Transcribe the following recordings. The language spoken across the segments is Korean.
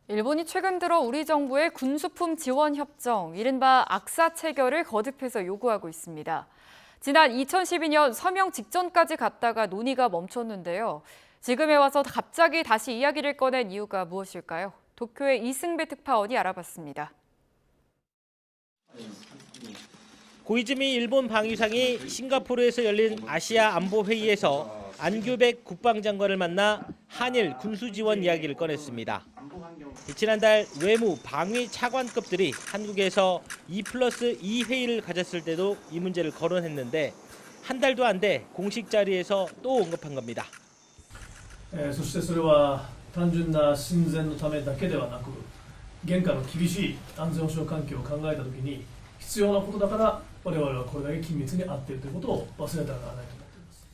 일본이 최근 들어 우리 정부의 군수품 지원 협정, 이른바 악사 체결을 거듭해서 요구하고 있습니다. 지난 2012년 서명 직전까지 갔다가 논의가 멈췄는데요. 지금에 와서 갑자기 다시 이야기를 꺼낸 이유가 무엇일까요? 도쿄의 이승배 특파원이 알아봤습니다. 고이즈미 일본 방위상이 싱가포르에서 열린 아시아 안보 회의에서 안규백 국방장관을 만나 한일 군수 지원 이야기를 꺼냈습니다. 지난달 외무 방위 차관급들이 한국에서 2+2 회의를 가졌을 때도 이 문제를 거론했는데 한 달도 안 돼 공식 자리에서 또 언급한 겁니다. そしてそれは単純な親善のためだけではなく、現下の厳しい安全保障環境を考えたときに必要なことだから我々はこれだけ緊密に合っているということを忘れてはならないと思っています。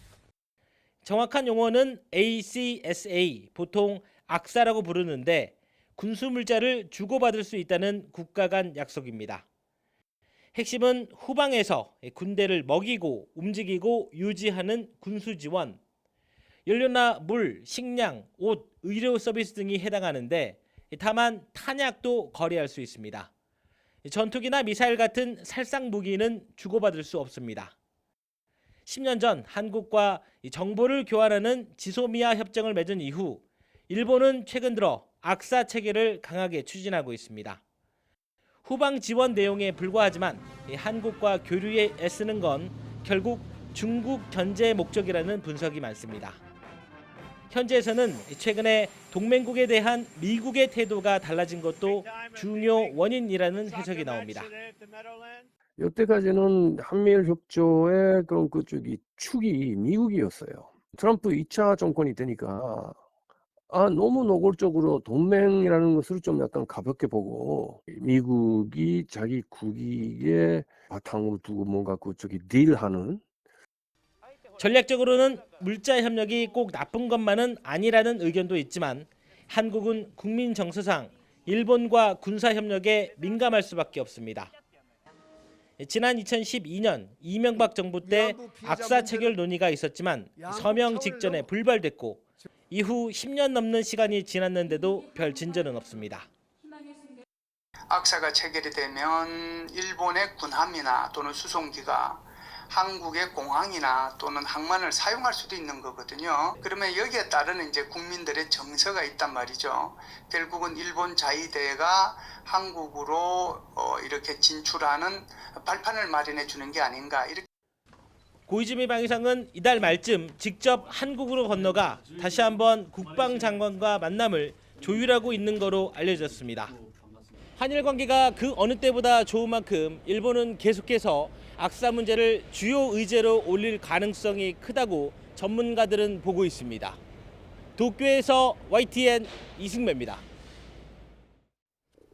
정확한 용어는 ACSA, 보통 악사라고 부르는데 군수 물자를 주고받을 수 있다는 국가 간 약속입니다. 핵심은 후방에서 군대를 먹이고 움직이고 유지하는 군수 지원. 연료나 물, 식량, 옷, 의료 서비스 등이 해당하는데 다만 탄약도 거래할 수 있습니다. 전투기나 미사일 같은 살상 무기는 주고받을 수 없습니다. 10년 전 한국과 정보를 교환하는 지소미아 협정을 맺은 이후 일본은 최근 들어 악사 체계를 강하게 추진하고 있습니다. 후방 지원 내용에 불과하지만 한국과 교류에 애쓰는 건 결국 중국 견제의 목적이라는 분석이 많습니다. 현지에서는 최근에 동맹국에 대한 미국의 태도가 달라진 것도 중요 원인이라는 해석이 나옵니다. 여태까지는 한미일 협조의 그런 그쪽이 축이 미국이었어요. 트럼프 2차 정권이 되니까 너무 노골적으로 동맹이라는 것을 좀 약간 가볍게 보고 미국이 자기 국익에 바탕으로 두고 뭔가 그쪽이 딜하는. 전략적으로는 물자 협력이 꼭 나쁜 것만은 아니라는 의견도 있지만 한국은 국민 정서상 일본과 군사 협력에 민감할 수밖에 없습니다. 지난 2012년 이명박 정부 때 악사 체결 논의가 있었지만 서명 직전에 불발됐고 이후 10년 넘는 시간이 지났는데도 별 진전은 없습니다. 악사가 체결이 되면 일본의 군함이나 또는 수송기가 한국의 공항이나 또는 항만을 사용할 수도 있는 거거든요. 그러면 여기에 따른 이제 국민들의 정서가 있단 말이죠. 결국은 일본 자위대가 한국으로 이렇게 진출하는 발판을 마련해 주는 게 아닌가. 이렇게. 고이즈미 방위상은 이달 말쯤 직접 한국으로 건너가 다시 한번 국방장관과 만남을 조율하고 있는 거로 알려졌습니다. 한일 관계가 그 어느 때보다 좋은 만큼 일본은 계속해서 악사 문제를 주요 의제로 올릴 가능성이 크다고 전문가들은 보고 있습니다. 도쿄에서 YTN 이승배입니다.